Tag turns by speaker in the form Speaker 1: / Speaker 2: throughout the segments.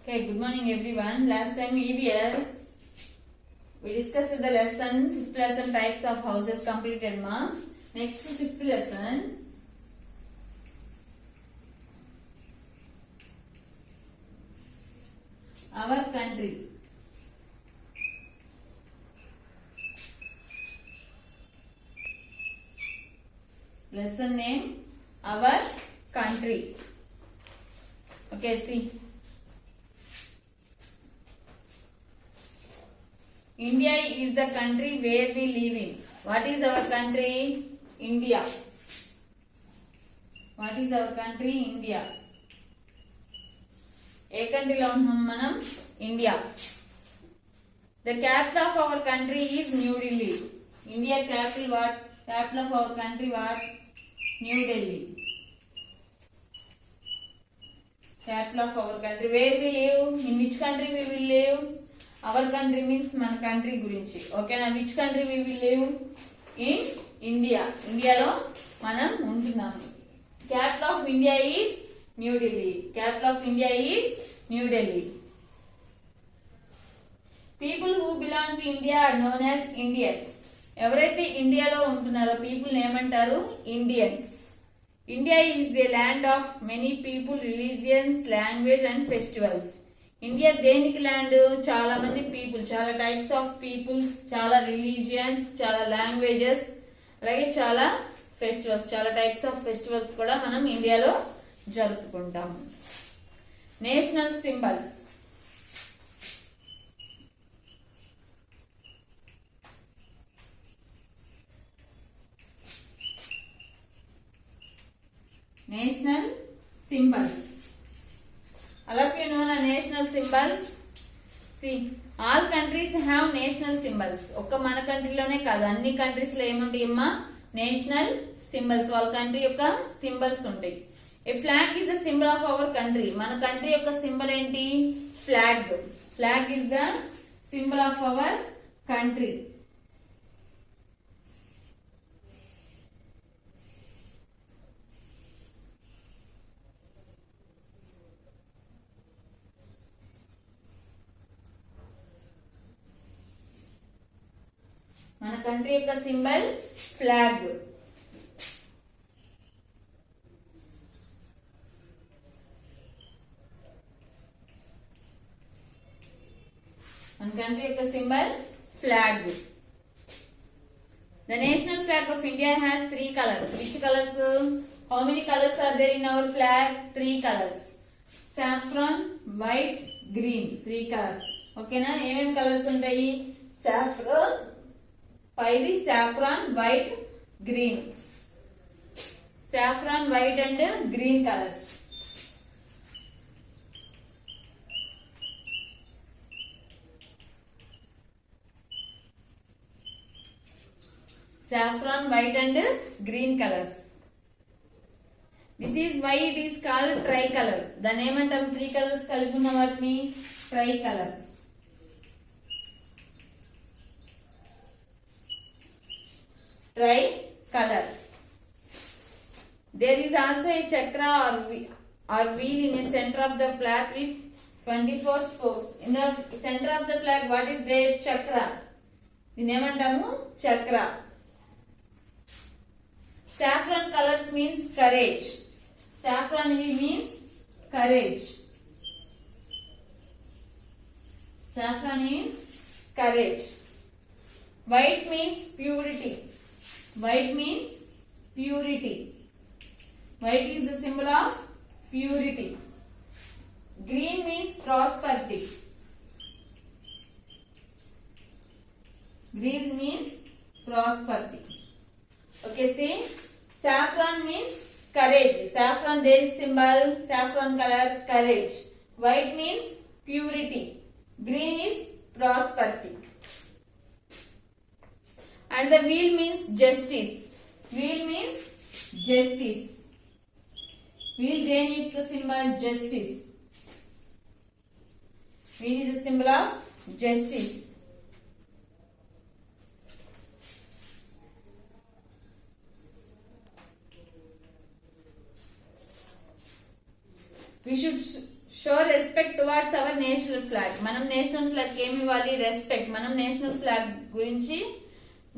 Speaker 1: Okay, good morning everyone. Last time EVS we discussed the lesson, fifth lesson types of houses completed ma. Next sixth lesson. Our country. Lesson name Our Country. Okay, see. India is the country where we live in. What is our country? India. What is our country? India. ఏ కంట్రీలో ఉన్నాం మనం? India. The capital of our country is New Delhi. India capital what? Capital of our country what? New Delhi. Capital of our country. Where we live? In which country we will live? Our country means మన country గురించి. ఓకేనా? Which country we will live? In India. ఇండియాలో మనం ఉంటున్నాము. Capital of India is New Delhi. Capital of India is New Delhi. People who belong to India are known as Indians. ఎవరైతే ఇండియాలో ఉంటున్నారో people ఏమంటారు? Indians. India is a land of many people, religions, language and festivals. India దేనికి land? చాలా మంది people, చాలా types of peoples, చాలా religions, చాలా లాంగ్వేజెస్, అలాగే చాలా ఫెస్టివల్స్, చాలా టైప్స్ ఆఫ్ ఫెస్టివల్స్ కూడా మనం ఇండియాలో జరుపుకుంటాము. National symbols. National symbols. All of you know the national symbols. See, all countries have national symbols. ఒక్క మన కంట్రీలోనే కాదు, అన్ని కంట్రీస్ లో ఏముంటాయి అమ్మా? National symbols. వాళ్ళ కంట్రీ యొక్క సింబల్స్ ఉంటాయి. A flag is the symbol of our country. మన కంట్రీ యొక్క సింబల్ ఏంటి? Flag. Flag is the symbol of our country. మన కంట్రీ యొక్క సింబల్ ఫ్లాగ్. మన కంట్రీ యొక్క symbol flag. The national flag of India has three colors. Which colors? How many colors are there in our flag? Three colors. Saffron, white, green. Three colors. Okay na? ఏమేం colours ఉంటాయి? Saffron, పైది saffron, white, green. Saffron, white and green colors. Saffron, white and green colors. This is why it is called tricolor. దాని ఏమంటాం? Three colours కలిపి ఉన్న వాటిని tricolour. Tricolor. There is also a chakra or wheel in the center of the flag with 24 spokes. In the center of the flag, what is there? Chakra. దీని ఏమంటాము? చక్ర. Saffron colors means courage. Saffron means courage. Saffron means courage. White means purity. White means purity. White is the symbol of purity. Green means prosperity. Green means prosperity. Okay, see, saffron means courage. Saffron, there is symbol, saffron color, courage. White means purity. Green is prosperity. And the wheel means justice. Wheel means justice. Wheel దేని యొక్క symbol? Justice. Wheel is a symbol of justice. We should show respect towards our national flag. మనం national flag ఏమి ఇవ్వాలి? Respect. మనం national flag గురించి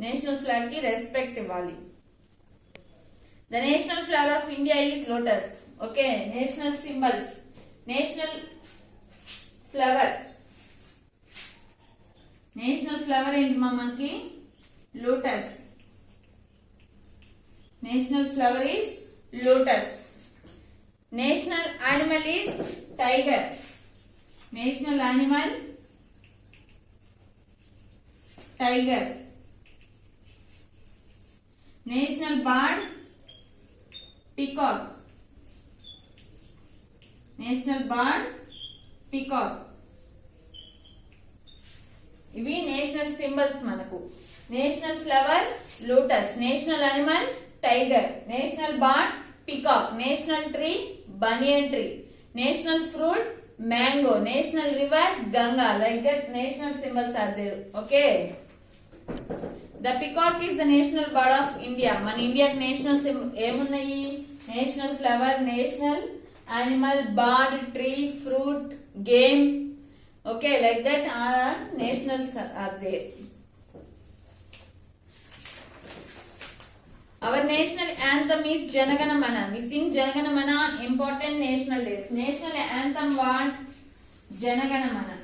Speaker 1: national flag కి respect ఇవ్వాలి. The national flower of India is lotus. Okay, national symbols. National flower, national flower ఏంటి మా మనకి? Lotus. National flower is lotus. National animal is tiger. National animal tiger. National bird peacock. National bird peacock. ఇవి national symbols మనకు. National flower lotus. National animal tiger. National bird peacock. National tree banyan tree. National fruit mango. National river Ganga. Like that national symbols are there. Okay, the peacock is the national bird of India. మన ఇండియాకి national ఏమున్నాయి? National flower, national animal, bird, tree, fruit, game. Okay, like that our nationals are there. Our national anthem is Janagana Mana. We sing Janagana Mana on important national days. National anthem what? Janagana Mana.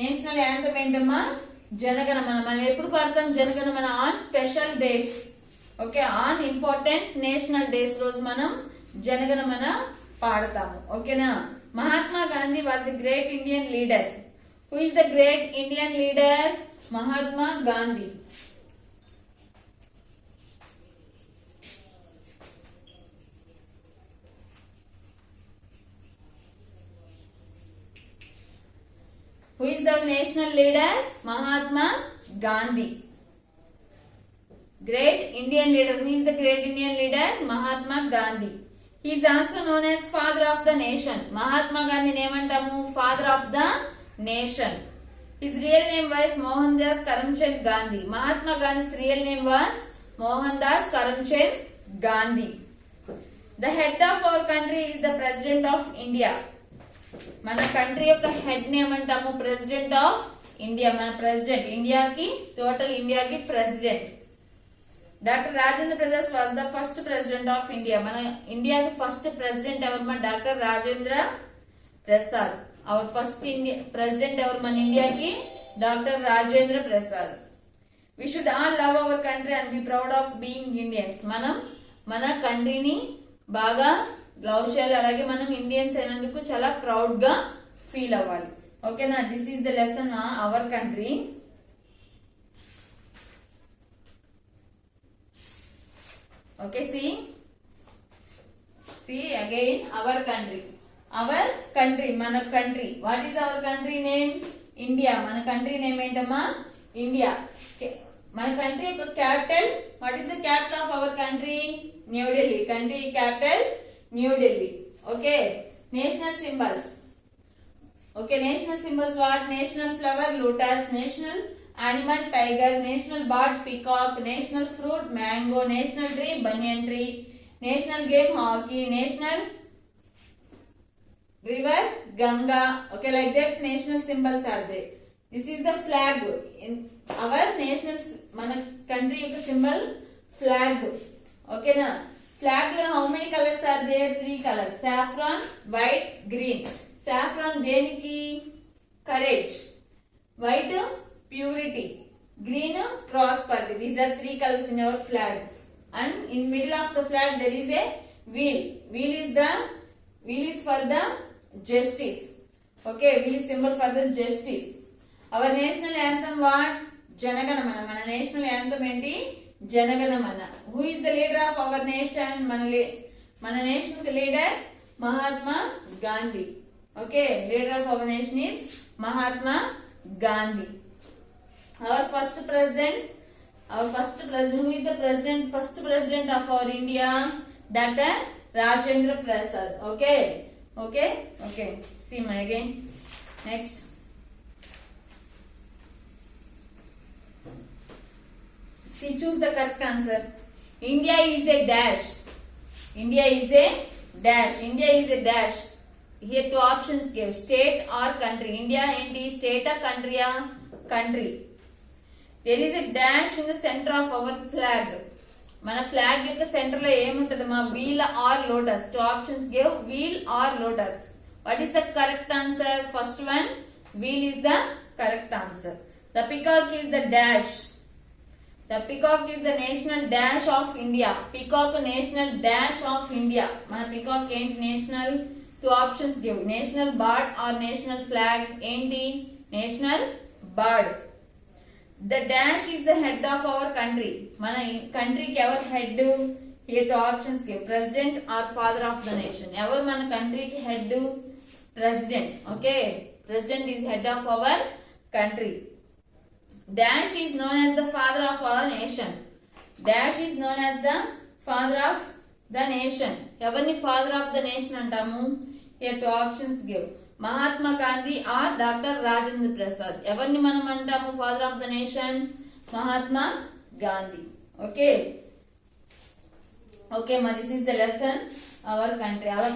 Speaker 1: National anthem ఏంటమ్మా? Janagana Mana. మనం ఎప్పుడు పాడతాం Janagana Mana? On special days. Okay, on important national days రోజు మనం జనగణ మన పాడతాము. ఓకేనా? Mahatma Gandhi was the great Indian leader. Who is the great Indian leader? Mahatma Gandhi. Who is the national leader? Mahatma Gandhi. Great Indian leader. Who is the great Indian leader? Mahatma Gandhi. He is also known as father of the nation. Mahatma Gandhi ఏమంటాము? Father of the nation. His real name was Mohandas Karamchand Gandhi. Mahatma Gandhi's real name was Mohandas Karamchand Gandhi. The head of our country is the president of India. మన country యొక్క head name అంటాము president of India. మన president ఇండియాకి, total ఇండియాకి president. Doctor Rajendra Prasad was the first president of India. మన ఇండియాకి first president ఎవరు? మన doctor Rajendra Prasad. Our first president ఎవరు మన ఇండియాకి? Doctor Rajendra Prasad. We should all love our country and be proud of being Indians. మనం మన కంట్రీని బాగా లవ్ చేయాలి, అలాగే మనం ఇండియన్స్ అయినందుకు చాలా ప్రౌడ్ గా ఫీల్ అవ్వాలి. ఓకేనా? This is the lesson our country. Okay, see again our country. Our country, mana country. What is our country name? India. Mana country name ఏంటమ్మా? India. Mana country యొక్క capital. What is the capital of our country? New Delhi. Country capital New Delhi. Okay. National symbols. Okay, national symbols what? National flower lotus. National animal tiger. National bird peacock. National fruit mango. National tree banyan tree. National game hockey. National river Ganga. Okay, like that national symbols are there. This is the flag. In our national mana country యొక్క symbol flag. Okay na? Flag lo how many colors are there? 3 colors. Saffron, white, green. Saffron దేనికి? Courage. White purity. Green prosperity. These are 3 colors in our flag. And in middle of the flag there is a wheel. Wheel is for the justice. Okay, wheel is symbol for the justice. Our national anthem what? Janagana Mana. Mana national anthem enti? Janagana Mana. Who is the leader of our nation? Mana national leader Mahatma Gandhi. Okay, leader of our nation is Mahatma Gandhi. Our first president, who is the first president of our India? Dr. Rajendra Prasad. Okay. See my again. Next. See, choose the correct answer. India is a dash. India is a dash. India is a dash. Here two options give state or country. India enti state or country? Country. There is a dash in the center of our flag. మన flag యొక్క centre లో ఏముంటది మా wheel or lotus two options give wheel or lotus what is the correct answer first one wheel is the correct answer the peacock is the dash the peacock is the national dash of India peacock national dash of India మన peacock ఏంటి national two options give national bird or national flag ఏంటి national bird The dash is the head of our country. Mana country ki ever head? Here two options give president or father of the nation. Ever mana country ki head? President. Okay. President is head of our country. Dash is known as the father of our nation. Dash is known as the father of the nation. Evarni father of the nation antamu? Here two options give. Mahatma Gandhi or doctor Rajendra Prasad ఎవరిని మనం అంటాము father of the nation Mahatma Gandhi okay okay మరి this is the lesson our country our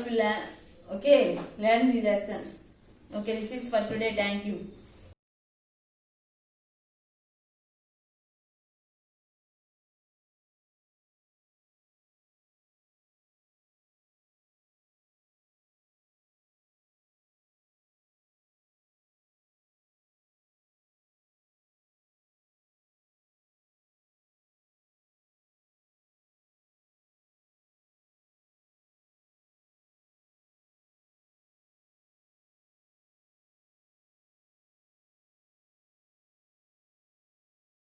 Speaker 1: okay learn the lesson okay this is for today thank you